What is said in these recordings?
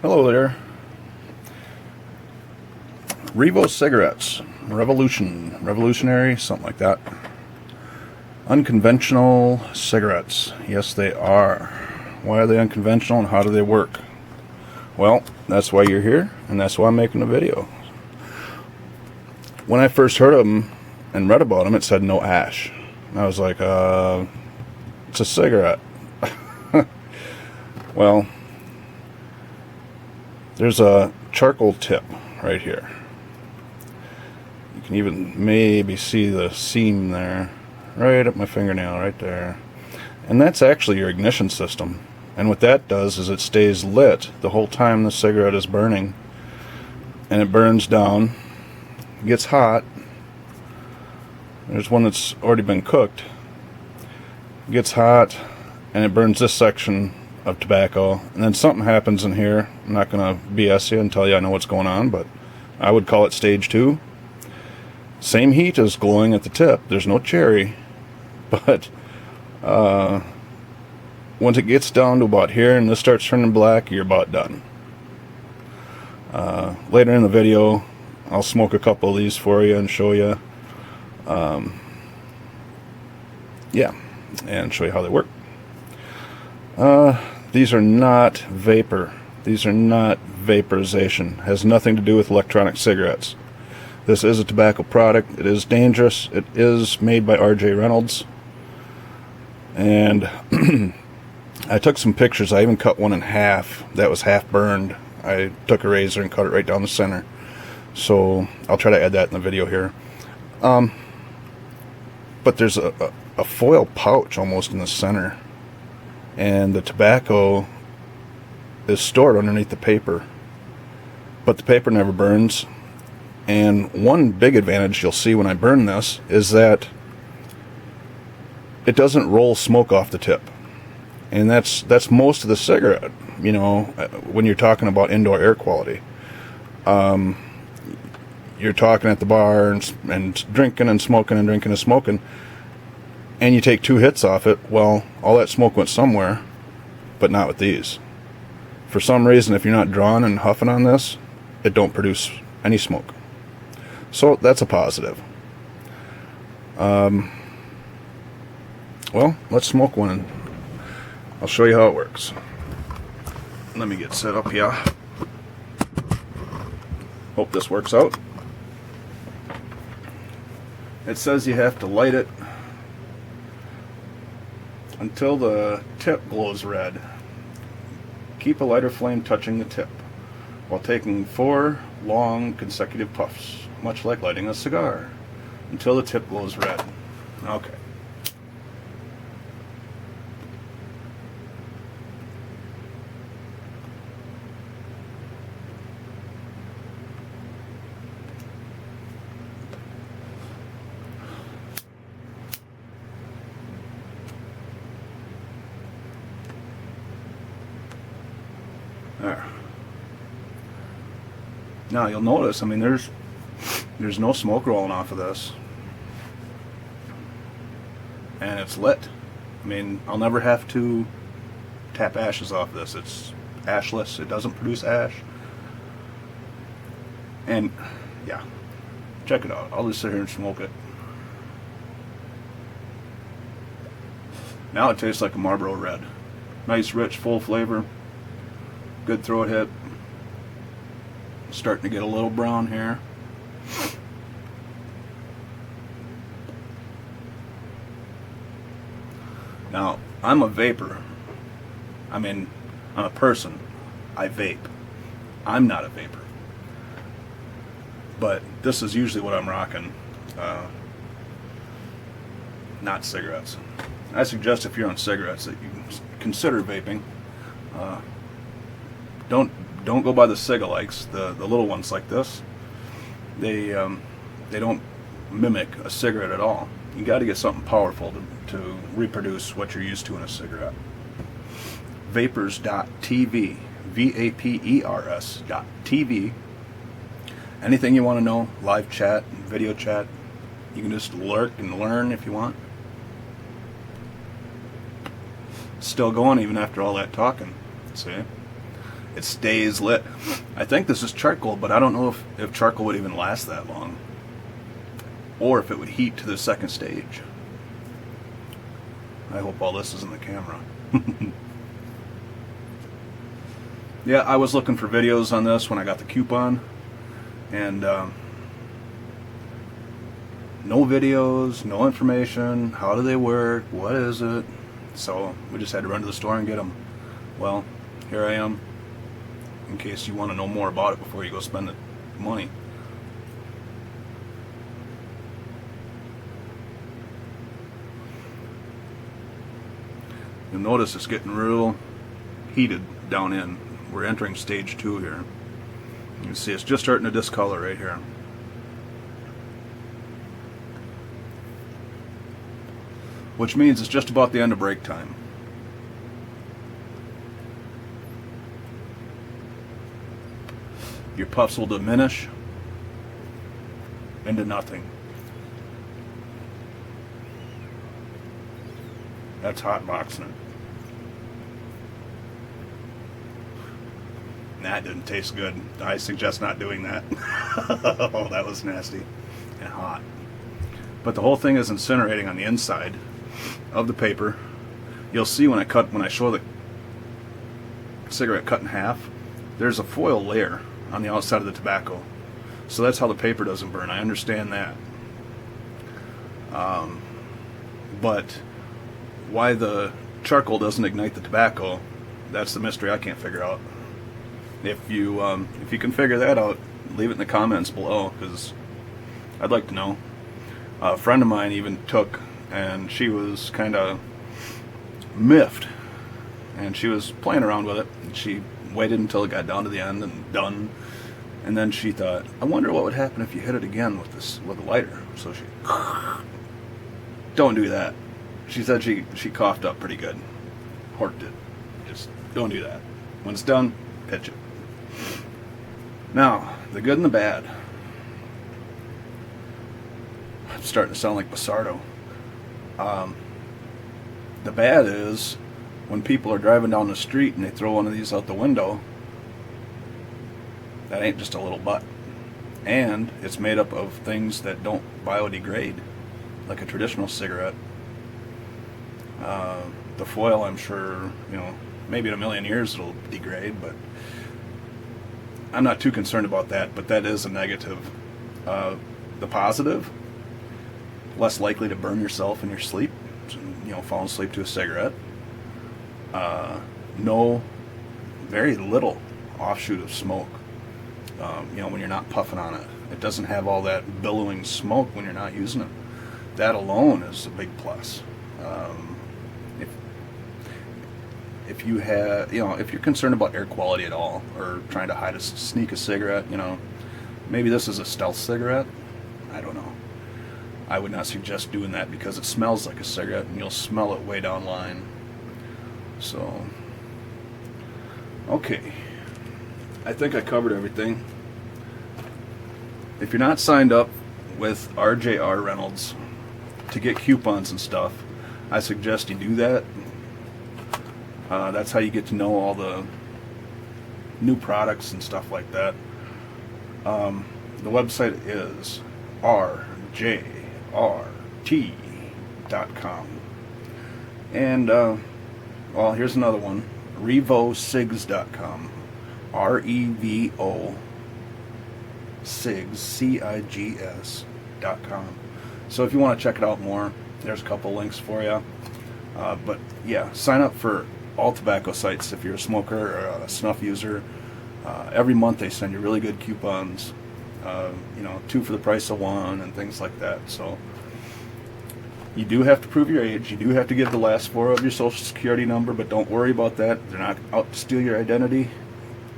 Hello there. REVO cigarettes. Revolutionary, something like that. Unconventional cigarettes. Yes, they are. Why are they unconventional and how do they work? Well, that's why you're here, and that's why I'm making a video. When I first heard of them and read about them, it said no ash. And I was like, it's a cigarette. Well, there's a charcoal tip right here. You can even maybe see the seam there, right up my fingernail, right there. And that's actually your ignition system. And what that does is it stays lit the whole time the cigarette is burning. And it burns down, gets hot. There's one that's already been cooked. Gets hot, and it burns this section of tobacco, and then something happens in here. I'm not going to BS you and tell you I know what's going on, but I would call it stage 2. Same heat is glowing at the tip. There's no cherry, but once it gets down to about here and this starts turning black, you're about done. Later in the video, I'll smoke a couple of these for you and show you, and show you how they work. These are not vapor. These are not vaporization. It has nothing to do with electronic cigarettes. This is a tobacco product. It is dangerous. It is made by RJR Reynolds. And I took some pictures. I even cut one in half. That was half burned. I took a razor and cut it right down the center. So I'll try to add that in the video here. But there's a foil pouch almost in the center. And the tobacco is stored underneath the paper, but the paper never burns. And one big advantage you'll see when I burn this is that it doesn't roll smoke off the tip, and that's most of the cigarette. You know, when you're talking about indoor air quality, you're talking at the bar and drinking and smoking and drinking and smoking. And you take 2 hits off it, well, all that smoke went somewhere, but not with these. For some reason, if you're not drawing and huffing on this, it don't produce any smoke. So that's a positive. Well, let's smoke one and I'll show you how it works. Let me get set up here. Hope this works out. It says you have to light it until the tip glows red. Keep a lighter flame touching the tip while taking 4 long consecutive puffs, much like lighting a cigar, until the tip glows red. Okay. There. Now you'll notice, I mean, there's no smoke rolling off of this, and it's lit. I mean, I'll never have to tap ashes off this. It's ashless. It doesn't produce ash. And yeah, check it out. I'll just sit here and smoke it. Now it tastes like a Marlboro Red. Nice, rich, full flavor. Good throat hit. Starting to get a little brown here. Now, I'm a vapor. I mean, I'm a person. I vape. I'm not a vapor. But this is usually what I'm rocking. Not cigarettes. I suggest if you're on cigarettes that you consider vaping. Don't go by the cig-alikes, the little ones like this. They don't mimic a cigarette at all. You got to get something powerful to reproduce what you're used to in a cigarette. Vapers.tv, VAPERS.tv. Anything you want to know, live chat, video chat, you can just lurk and learn if you want. Still going even after all that talking, see? it stays lit. I think this is charcoal, but I don't know if charcoal would even last that long, or if it would heat to the second stage. I hope all this is in the camera. Yeah, I was looking for videos on this when I got the coupon, and no videos, no information. How do they work? What is it? So we just had to run to the store and get them. Well, here I am, in case you want to know more about it before you go spend the money. You'll notice it's getting real heated down in. We're entering stage 2 here. You can see it's just starting to discolor right here. Which means it's just about the end of break time. Your puffs will diminish into nothing. That's hot boxing it. That didn't taste good. I suggest not doing that. Oh, that was nasty and hot. But the whole thing is incinerating on the inside of the paper. You'll see when I show the cigarette cut in half, there's a foil layer on the outside of the tobacco. So that's how the paper doesn't burn. I understand that. But why the charcoal doesn't ignite the tobacco, that's the mystery I can't figure out. If you can figure that out, leave it in the comments below, because I'd like to know. A friend of mine even took, and she was kind of miffed, and she was playing around with it. And she waited until it got down to the end and done, and then she thought, I wonder what would happen if you hit it again with a lighter. So she, don't do that. She said she coughed up pretty good, horked it. Just don't do that. When it's done, pitch it. Now, the good and the bad. I'm starting to sound like Basardo. The bad is when people are driving down the street and they throw one of these out the window, that ain't just a little butt. And it's made up of things that don't biodegrade, like a traditional cigarette. The foil, I'm sure, maybe in a million years it'll degrade, but I'm not too concerned about that. But that is a negative. The positive, less likely to burn yourself in your sleep, falling asleep to a cigarette. Very little offshoot of smoke, when you're not puffing on it. It doesn't have all that billowing smoke when you're not using it. That alone is a big plus. If you have, if you're concerned about air quality at all, or trying to sneak a cigarette, maybe this is a stealth cigarette. I don't know. I would not suggest doing that because it smells like a cigarette, and you'll smell it way down line. So, okay. I think I covered everything. If you're not signed up with RJR Reynolds to get coupons and stuff, I suggest you do that. That's how you get to know all the new products and stuff like that. The website is rjrt.com. And, here's another one, REVOCIGS.com. REVO CIGS, CIGS.com. So if you want to check it out more, there's a couple links for you. But yeah, sign up for all tobacco sites if you're a smoker or a snuff user. Every month they send you really good coupons, 2 for the price of 1 and things like that. So you do have to prove your age. You do have to give the last 4 of your social security number, but don't worry about that. They're not out to steal your identity.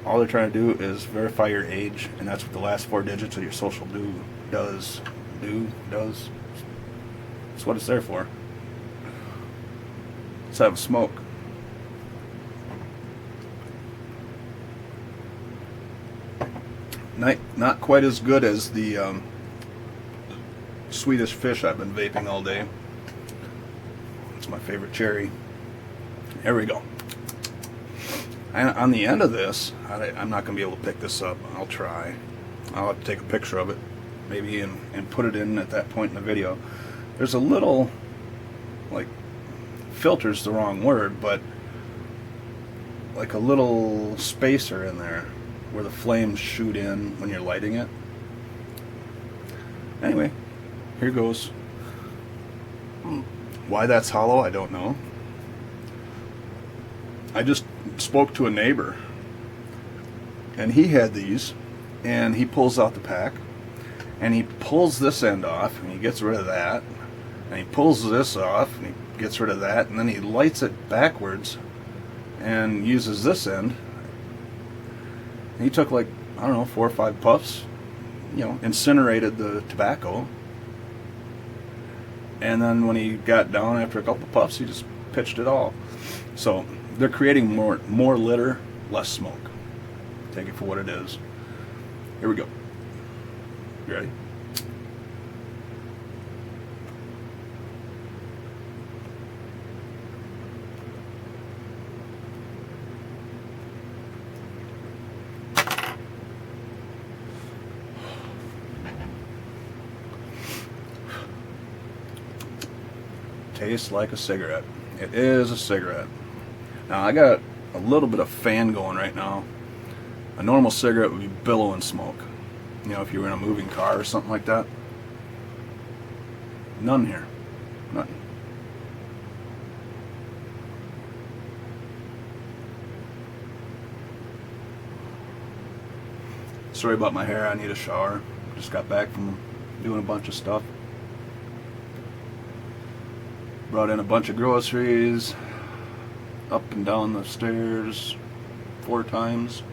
All they're trying to do is verify your age, and that's what the last 4 digits of your social does. That's what it's there for. Let's have a smoke. Not quite as good as the Swedish Fish I've been vaping all day. It's my favorite cherry. There we go. On the end of this, I'm not going to be able to pick this up. I'll try. I'll have to take a picture of it, maybe, and put it in at that point in the video. There's a little, like, filter's the wrong word, but like a little spacer in there where the flames shoot in when you're lighting it. Anyway, here goes. Why that's hollow, I don't know. I just spoke to a neighbor, and he had these, and he pulls out the pack, and he pulls this end off, and he gets rid of that, and he pulls this off, and he gets rid of that, and then he lights it backwards and uses this end. And he took, like, I don't know, 4 or 5 puffs, you know, incinerated the tobacco, and then when he got down after a couple puffs, he just pitched it all. So they're creating more litter, less smoke. Take it for what it is. Here we go. You ready? Tastes like a cigarette. It is a cigarette. Now I got a little bit of fan going right now. A normal cigarette would be billowing smoke. You know, if you were in a moving car or something like that. None here. Nothing. Sorry about my hair, I need a shower. Just got back from doing a bunch of stuff. Brought in a bunch of groceries, up and down the stairs 4 times.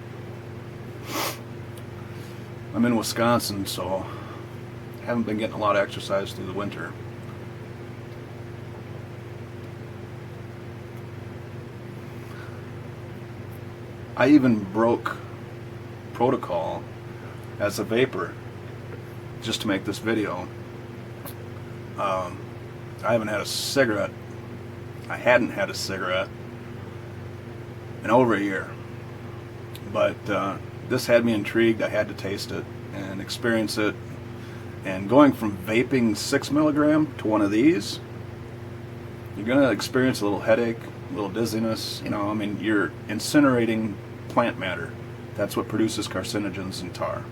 I'm in Wisconsin, so haven't been getting a lot of exercise through the winter. I even broke protocol as a vapor just to make this video. I haven't had a cigarette. I hadn't had a cigarette in over a year. But this had me intrigued. I had to taste it and experience it. And going from vaping 6 milligram to one of these, you're going to experience a little headache, a little dizziness. You know, I mean, you're incinerating plant matter. That's what produces carcinogens in tar.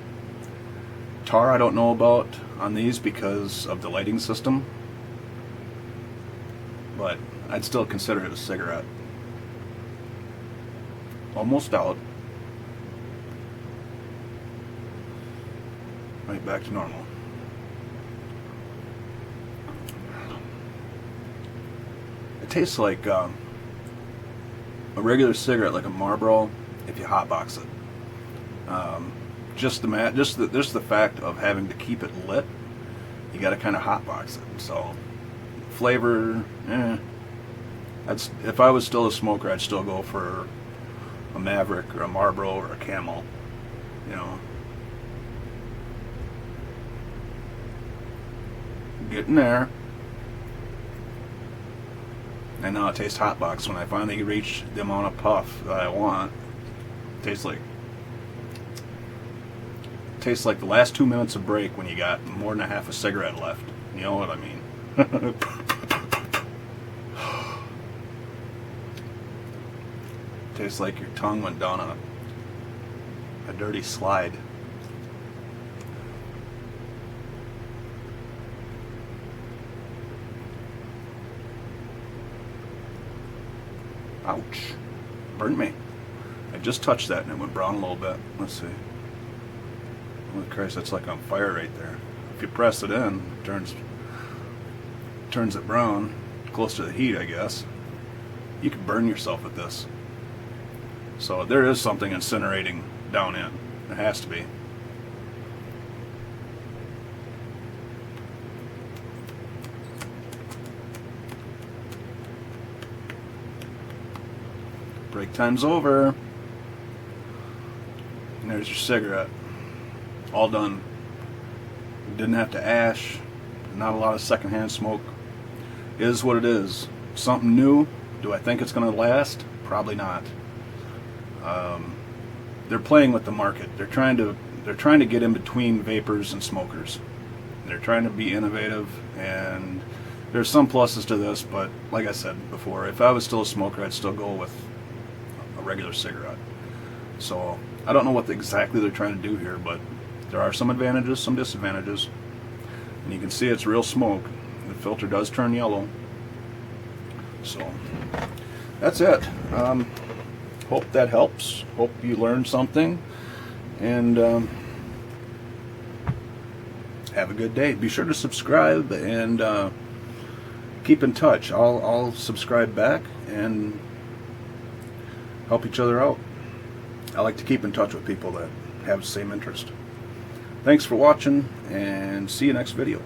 Tar I don't know about on these because of the lighting system, but I'd still consider it a cigarette. Almost out. Right back to normal. It tastes like a regular cigarette, like a Marlboro, if you hotbox it. Just the fact of having to keep it lit, you got to kind of hotbox it. So flavor, if I was still a smoker, I'd still go for a Maverick or a Marlboro or a Camel. You know, getting there. And now it tastes hotbox when I finally reach the amount of puff that I want. Tastes like the last 2 minutes of break when you got more than a half a cigarette left. You know what I mean? Tastes like your tongue went down a dirty slide. Ouch. Burned me. I just touched that and it went brown a little bit. Let's see. Oh Christ, that's like on fire right there. If you press it in, it turns it brown, close to the heat, I guess. You can burn yourself with this. So there is something incinerating down in. It has to be. Break time's over. And there's your cigarette. All done. Didn't have to ash. Not a lot of secondhand smoke. Is what it is. Something new. Do I think it's going to last? Probably not. They're playing with the market. They're trying to get in between vapors and smokers. They're trying to be innovative, and there's some pluses to this, but like I said before, if I was still a smoker, I'd still go with a regular cigarette. So I don't know what exactly they're trying to do here, but there are some advantages, some disadvantages. And you can see it's real smoke. The filter does turn yellow. So that's it. Hope that helps. Hope you learned something. And have a good day. Be sure to subscribe and keep in touch. I'll subscribe back and help each other out. I like to keep in touch with people that have the same interest. Thanks for watching, and see you next video.